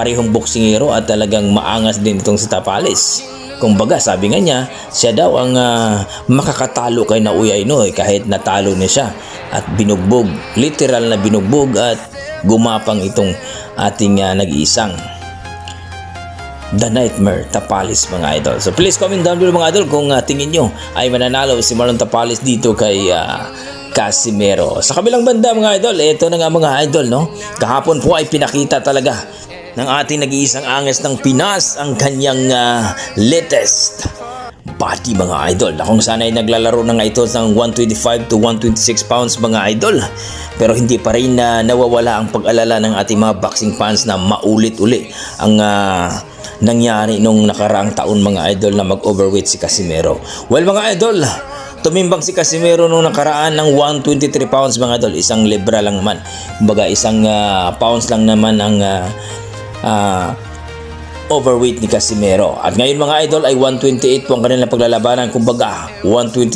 parehong boksingero at talagang maangas din itong si Tapalis. Kumbaga sabi nga niya, siya daw ang makakatalo kay Naoya Inoue kahit natalo niya siya at binugbog, literal na binugbog at gumapang itong ating nag-iisang The Nightmare Tapalis mga idol. So please comment down below mga idol kung tingin nyo ay mananalo si Marlon Tapalis dito kay Casimero. Sa kabilang banda mga idol, ito na nga mga idol, no? Kahapon po ay pinakita talaga ng ating nag-iisang anges ng Pinas ang kanyang latest body mga idol, na kung sana ay naglalaro na nga ito ng 125 to 126 pounds mga idol. Pero hindi pa rin nawawala ang pag-alala ng ating mga boxing fans na maulit-uli ang nangyari nung nakaraang taon mga idol na mag-overweight si Casimero. Well mga idol, tumimbang si Casimero nung nakaraan ng 123 pounds mga idol, isang libra lang naman. Kumbaga isang pounds lang naman ang overweight ni Casimero. At ngayon mga idol ay 128 po ang kanilang paglalabanan. Kumbaga 126